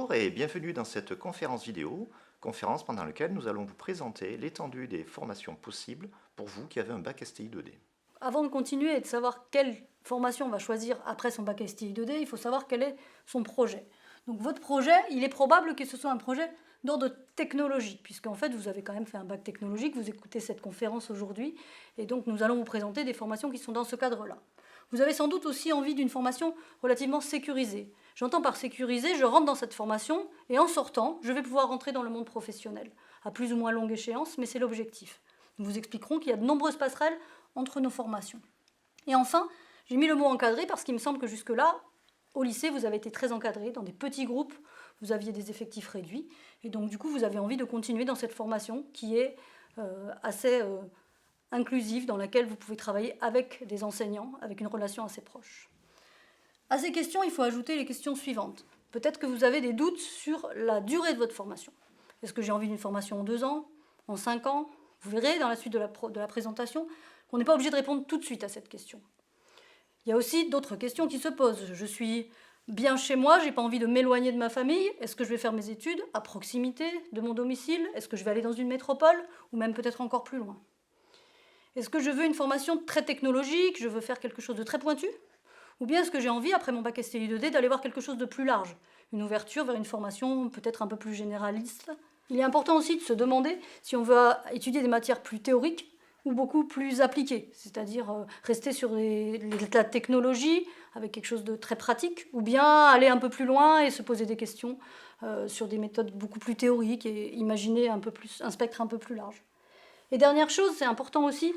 Bonjour et bienvenue dans cette conférence vidéo, conférence pendant laquelle nous allons vous présenter l'étendue des formations possibles pour vous qui avez un bac STI 2D. Avant de continuer et de savoir quelle formation on va choisir après son bac STI 2D, il faut savoir quel est son projet. Donc votre projet, il est probable que ce soit un projet d'ordre technologique, puisqu'en fait vous avez quand même fait un bac technologique, vous écoutez cette conférence aujourd'hui, et donc nous allons vous présenter des formations qui sont dans ce cadre-là. Vous avez sans doute aussi envie d'une formation relativement sécurisée. J'entends par sécurisée, je rentre dans cette formation, et en sortant, je vais pouvoir rentrer dans le monde professionnel, à plus ou moins longue échéance, mais c'est l'objectif. Nous vous expliquerons qu'il y a de nombreuses passerelles entre nos formations. Et enfin, j'ai mis le mot encadré parce qu'il me semble que jusque-là, au lycée, vous avez été très encadré, dans des petits groupes, vous aviez des effectifs réduits, et donc du coup, vous avez envie de continuer dans cette formation qui est assez inclusive, dans laquelle vous pouvez travailler avec des enseignants, avec une relation assez proche. À ces questions, il faut ajouter les questions suivantes. Peut-être que vous avez des doutes sur la durée de votre formation. Est-ce que j'ai envie d'une formation en 2 ans, en 5 ans? Vous verrez dans la suite de la présentation qu'on n'est pas obligé de répondre tout de suite à cette question. Il y a aussi d'autres questions qui se posent. Je suis bien chez moi, je n'ai pas envie de m'éloigner de ma famille. Est-ce que je vais faire mes études à proximité de mon domicile? Est-ce que je vais aller dans une métropole ou même peut-être encore plus loin? Est-ce que je veux une formation très technologique? Je veux faire quelque chose de très pointu? Ou bien est-ce que j'ai envie, après mon bac STI 2D, d'aller voir quelque chose de plus large? Une ouverture vers une formation peut-être un peu plus généraliste? Il est important aussi de se demander si on veut étudier des matières plus théoriques ou beaucoup plus appliquées, c'est-à-dire rester sur la technologie avec quelque chose de très pratique, ou bien aller un peu plus loin et se poser des questions sur des méthodes beaucoup plus théoriques et imaginer un spectre un peu plus large. Et dernière chose, c'est important aussi,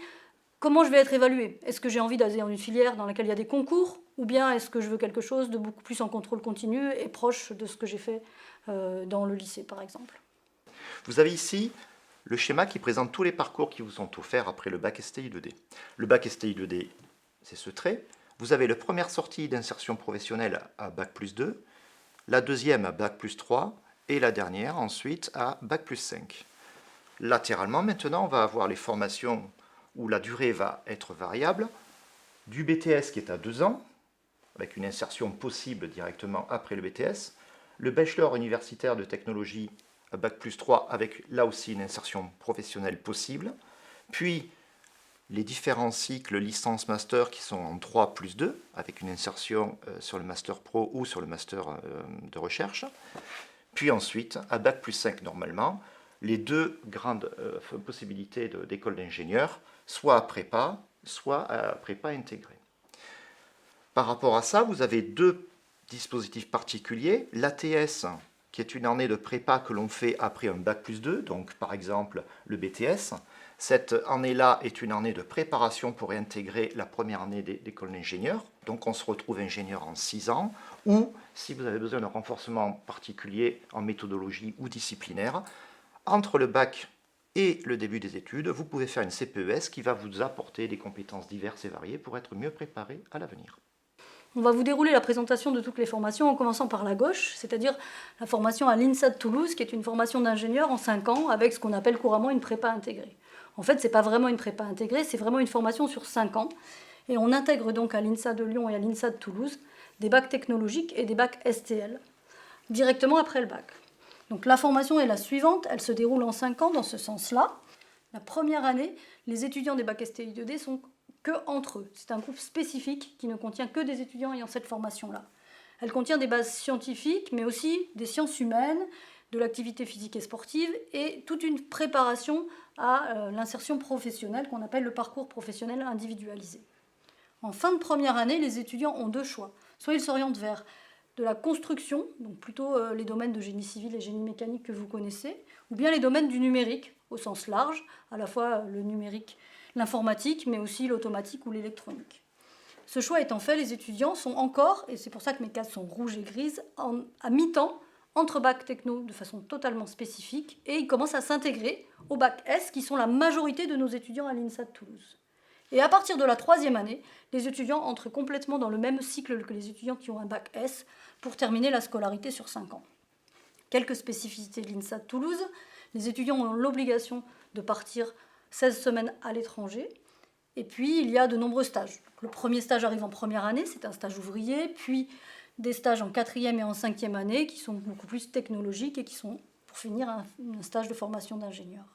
comment je vais être évaluée? Est-ce que j'ai envie d'aller dans une filière dans laquelle il y a des concours, ou bien est-ce que je veux quelque chose de beaucoup plus en contrôle continu et proche de ce que j'ai fait dans le lycée, par exemple? Vous avez ici le schéma qui présente tous les parcours qui vous sont offerts après le bac STI 2D. Le bac STI 2D, c'est ce trait. Vous avez la première sortie d'insertion professionnelle à bac plus 2, la deuxième à bac plus 3 et la dernière ensuite à bac plus 5. Latéralement, maintenant, on va avoir les formations où la durée va être variable, du BTS qui est à 2 ans, avec une insertion possible directement après le BTS, le bachelor universitaire de technologie à bac plus 3 avec là aussi une insertion professionnelle possible, puis les différents cycles licence-master qui sont en 3 plus 2, avec une insertion sur le master pro ou sur le master de recherche, puis ensuite à bac plus 5 normalement, les deux grandes possibilités d'école d'ingénieur, soit à prépa, soit à prépa intégrée. Par rapport à ça, vous avez deux dispositifs particuliers. L'ATS, qui est une année de prépa que l'on fait après un bac plus 2, donc par exemple le BTS. Cette année-là est une année de préparation pour intégrer la première année d'école d'ingénieur. Donc on se retrouve ingénieur en 6 ans, ou si vous avez besoin d'un renforcement particulier en méthodologie ou disciplinaire, entre le bac et le début des études, vous pouvez faire une CPES qui va vous apporter des compétences diverses et variées pour être mieux préparé à l'avenir. On va vous dérouler la présentation de toutes les formations en commençant par la gauche, c'est-à-dire la formation à l'INSA de Toulouse, qui est une formation d'ingénieur en 5 ans avec ce qu'on appelle couramment une prépa intégrée. En fait, ce n'est pas vraiment une prépa intégrée, c'est vraiment une formation sur 5 ans. Et on intègre donc à l'INSA de Lyon et à l'INSA de Toulouse des bacs technologiques et des bacs STL, directement après le bac. Donc la formation est la suivante, elle se déroule en 5 ans dans ce sens-là. La première année, les étudiants des bacs STI 2D sont que entre eux. C'est un groupe spécifique qui ne contient que des étudiants ayant cette formation-là. Elle contient des bases scientifiques, mais aussi des sciences humaines, de l'activité physique et sportive, et toute une préparation à l'insertion professionnelle qu'on appelle le parcours professionnel individualisé. En fin de première année, les étudiants ont 2 choix. Soit ils s'orientent vers de la construction, donc plutôt les domaines de génie civil et génie mécanique que vous connaissez, ou bien les domaines du numérique, au sens large, à la fois le numérique, l'informatique, mais aussi l'automatique ou l'électronique. Ce choix étant fait, les étudiants sont encore, et c'est pour ça que mes cases sont rouges et grises, à mi-temps entre bac techno de façon totalement spécifique, et ils commencent à s'intégrer au bac S, qui sont la majorité de nos étudiants à l'INSA de Toulouse. Et à partir de la 3e année, les étudiants entrent complètement dans le même cycle que les étudiants qui ont un bac S pour terminer la scolarité sur 5 ans. Quelques spécificités de l'INSA de Toulouse. Les étudiants ont l'obligation de partir 16 semaines à l'étranger. Et puis, il y a de nombreux stages. Le premier stage arrive en première année, c'est un stage ouvrier, puis des stages en 4e et en 5e année qui sont beaucoup plus technologiques et qui sont, pour finir, un stage de formation d'ingénieur.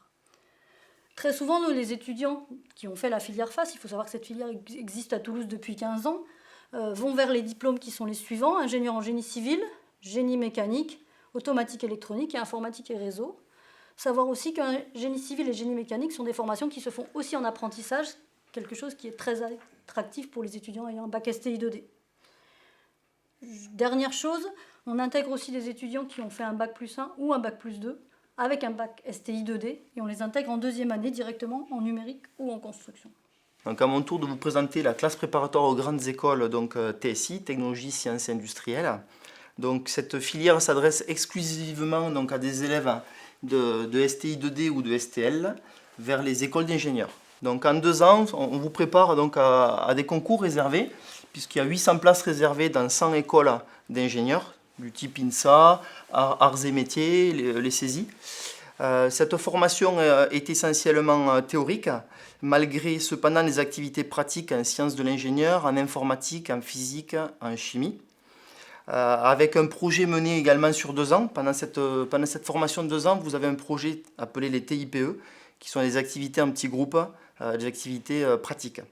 Très souvent, les étudiants qui ont fait la filière FAS, il faut savoir que cette filière existe à Toulouse depuis 15 ans, vont vers les diplômes qui sont les suivants: ingénieur en génie civil, génie mécanique, automatique électronique et informatique et réseau. Savoir aussi qu'un génie civil et génie mécanique sont des formations qui se font aussi en apprentissage, quelque chose qui est très attractif pour les étudiants ayant un bac STI 2D. Dernière chose, on intègre aussi des étudiants qui ont fait un bac plus 1 ou un bac plus 2 avec un bac STI 2D et on les intègre en 2e année directement en numérique ou en construction. Donc à mon tour de vous présenter la classe préparatoire aux grandes écoles, donc TSI, Technologie, Sciences Industrielles. Donc cette filière s'adresse exclusivement donc, à des élèves de STI 2D ou de STL vers les écoles d'ingénieurs. Donc en 2 ans, on vous prépare donc à des concours réservés, puisqu'il y a 800 places réservées dans 100 écoles d'ingénieurs, du type INSA, Arts et Métiers, les CESI. Cette formation est essentiellement théorique, malgré cependant les activités pratiques en sciences de l'ingénieur, en informatique, en physique, en chimie. Avec un projet mené également sur 2 ans. Pendant cette formation de 2 ans, vous avez un projet appelé les TIPE, qui sont des activités en petits groupes, des activités pratiques.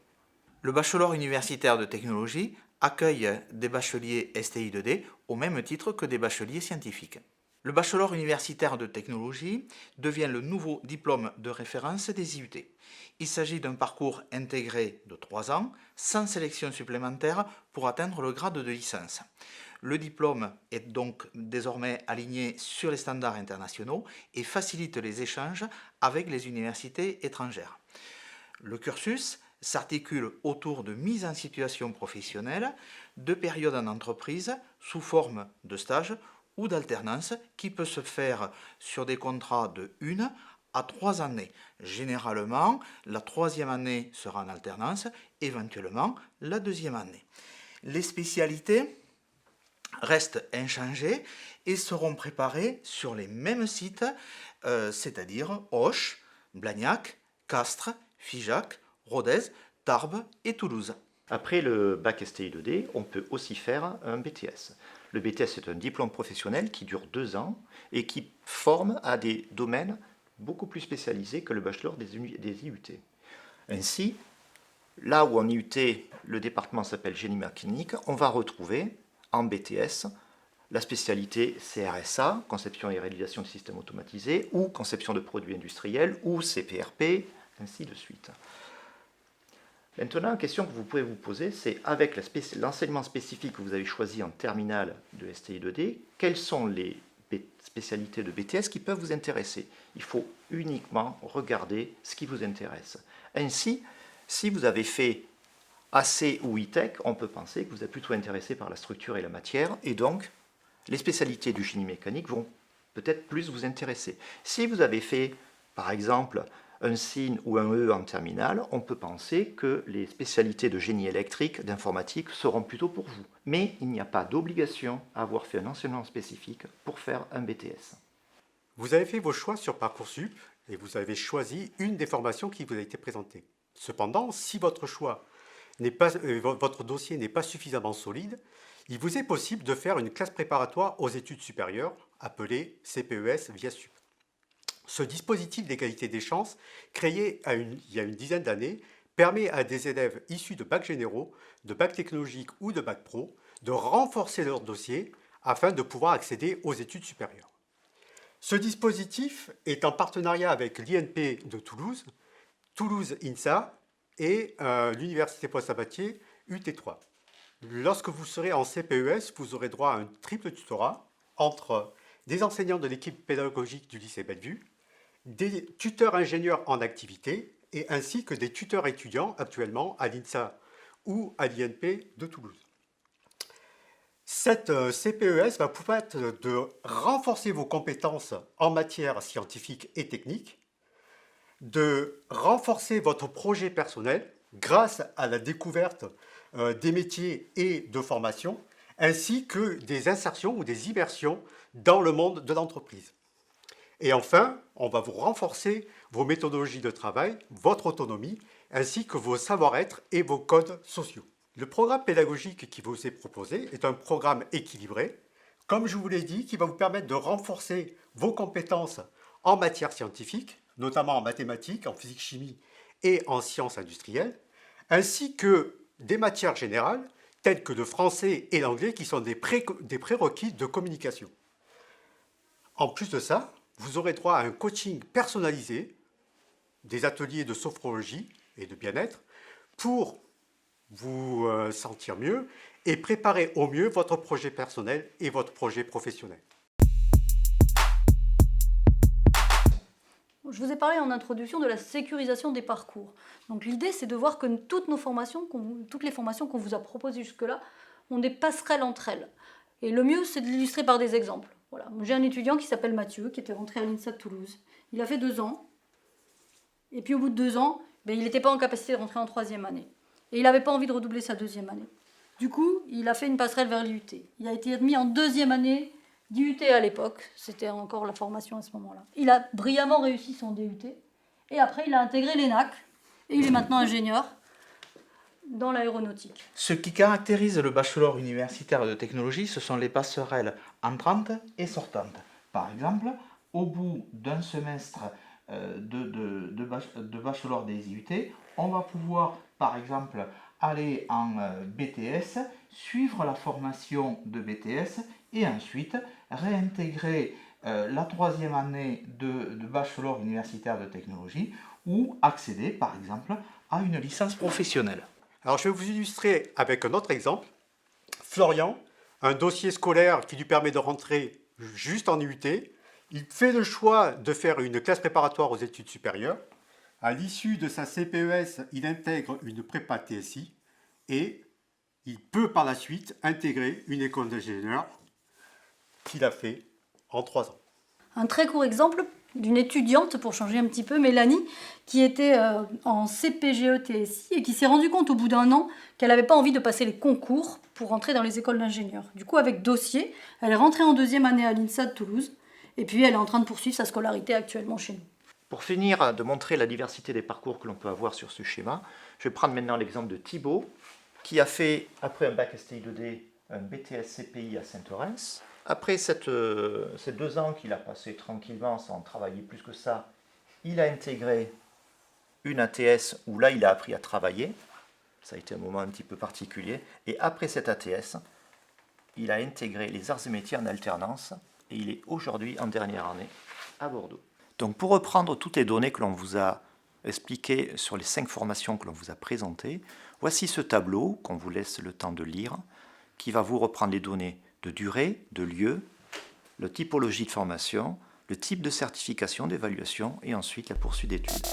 Le bachelor universitaire de technologie accueille des bacheliers STI 2D au même titre que des bacheliers scientifiques. Le bachelor universitaire de technologie devient le nouveau diplôme de référence des IUT. Il s'agit d'un parcours intégré de 3 ans, sans sélection supplémentaire pour atteindre le grade de licence. Le diplôme est donc désormais aligné sur les standards internationaux et facilite les échanges avec les universités étrangères. Le cursus s'articule autour de mise en situation professionnelle, de périodes en entreprise sous forme de stage ou d'alternance qui peut se faire sur des contrats de 1 à 3 années. Généralement, la 3e année sera en alternance, éventuellement la 2e année. Les spécialités restent inchangées et seront préparées sur les mêmes sites, c'est-à-dire Auch, Blagnac, Castres, Figeac, Rodez, Tarbes et Toulouse. Après le bac STI 2D, on peut aussi faire un BTS. Le BTS est un diplôme professionnel qui dure 2 ans et qui forme à des domaines beaucoup plus spécialisés que le bachelor des IUT. Ainsi, là où en IUT, le département s'appelle génie mécanique, on va retrouver en BTS la spécialité CRSA, conception et réalisation de systèmes automatisés, ou conception de produits industriels, ou CPRP, ainsi de suite. Maintenant, la question que vous pouvez vous poser, c'est avec l'enseignement spécifique que vous avez choisi en terminale de STI 2D, quelles sont les spécialités de BTS qui peuvent vous intéresser? Il faut uniquement regarder ce qui vous intéresse. Ainsi, si vous avez fait AC ou ITEC, on peut penser que vous êtes plutôt intéressé par la structure et la matière, et donc les spécialités du génie mécanique vont peut-être plus vous intéresser. Si vous avez fait, par exemple, un SIN ou un E en terminale, on peut penser que les spécialités de génie électrique, d'informatique seront plutôt pour vous. Mais il n'y a pas d'obligation à avoir fait un enseignement spécifique pour faire un BTS. Vous avez fait vos choix sur Parcoursup et vous avez choisi une des formations qui vous a été présentée. Cependant, si votre votre dossier n'est pas suffisamment solide, il vous est possible de faire une classe préparatoire aux études supérieures, appelée CPES via SUP. Ce dispositif d'égalité des chances, créé il y a une dizaine d'années, permet à des élèves issus de bacs généraux, de bacs technologiques ou de bacs pro de renforcer leur dossier afin de pouvoir accéder aux études supérieures. Ce dispositif est en partenariat avec l'INP de Toulouse, Toulouse INSA et l'Université Paul-Sabatier UT3. Lorsque vous serez en CPES, vous aurez droit à un triple tutorat entre des enseignants de l'équipe pédagogique du lycée Bellevue, des tuteurs ingénieurs en activité et ainsi que des tuteurs étudiants actuellement à l'INSA ou à l'INP de Toulouse. Cette CPES va vous permettre de renforcer vos compétences en matière scientifique et technique, de renforcer votre projet personnel grâce à la découverte des métiers et de formation, ainsi que des insertions ou des immersions dans le monde de l'entreprise. Et enfin, on va vous renforcer vos méthodologies de travail, votre autonomie, ainsi que vos savoir-être et vos codes sociaux. Le programme pédagogique qui vous est proposé est un programme équilibré, comme je vous l'ai dit, qui va vous permettre de renforcer vos compétences en matière scientifique, notamment en mathématiques, en physique-chimie et en sciences industrielles, ainsi que des matières générales telles que le français et l'anglais qui sont des prérequis de communication. En plus de ça, vous aurez droit à un coaching personnalisé, des ateliers de sophrologie et de bien-être pour vous sentir mieux et préparer au mieux votre projet personnel et votre projet professionnel. Je vous ai parlé en introduction de la sécurisation des parcours. Donc l'idée, c'est de voir que toutes les formations qu'on vous a proposées jusque-là ont des passerelles entre elles. Et le mieux, c'est de l'illustrer par des exemples. Voilà. J'ai un étudiant qui s'appelle Mathieu, qui était rentré à l'INSA de Toulouse. Il a fait 2 ans. Et puis au bout de 2 ans, il n'était pas en capacité de rentrer en 3e année. Et il n'avait pas envie de redoubler sa 2e année. Du coup, il a fait une passerelle vers l'IUT. Il a été admis en 2e année d'IUT à l'époque. C'était encore la formation à ce moment-là. Il a brillamment réussi son DUT. Et après, il a intégré l'ENAC. Et il est maintenant ingénieur dans l'aéronautique. Ce qui caractérise le bachelor universitaire de technologie, ce sont les passerelles entrantes et sortantes. Par exemple, au bout d'un semestre de bachelor des IUT, on va pouvoir, par exemple, aller en BTS, suivre la formation de BTS et ensuite réintégrer la 3e année de bachelor universitaire de technologie ou accéder, par exemple, à une licence professionnelle. Alors je vais vous illustrer avec un autre exemple. Florian, un dossier scolaire qui lui permet de rentrer juste en IUT. Il fait le choix de faire une classe préparatoire aux études supérieures. À l'issue de sa CPES, il intègre une prépa TSI et il peut par la suite intégrer une école d'ingénieur qu'il a fait en 3 ans. Un très court exemple d'une étudiante, pour changer un petit peu, Mélanie, qui était en CPGE TSI et qui s'est rendue compte au bout d'1 an qu'elle n'avait pas envie de passer les concours pour rentrer dans les écoles d'ingénieurs. Du coup, avec dossier, elle est rentrée en 2e année à l'INSA de Toulouse et puis elle est en train de poursuivre sa scolarité actuellement chez nous. Pour finir de montrer la diversité des parcours que l'on peut avoir sur ce schéma, je vais prendre maintenant l'exemple de Thibaut, qui a fait, après un bac STI 2D, un BTS CPI à Saint-Orens. Après ces 2 ans qu'il a passé tranquillement sans travailler plus que ça, il a intégré une ATS où là il a appris à travailler. Ça a été un moment un petit peu particulier. Et après cette ATS, il a intégré les arts et métiers en alternance et il est aujourd'hui en dernière année à Bordeaux. Donc pour reprendre toutes les données que l'on vous a expliquées sur les 5 formations que l'on vous a présentées, voici ce tableau qu'on vous laisse le temps de lire, qui va vous reprendre les données de durée, de lieu, la typologie de formation, le type de certification, d'évaluation et ensuite la poursuite d'études.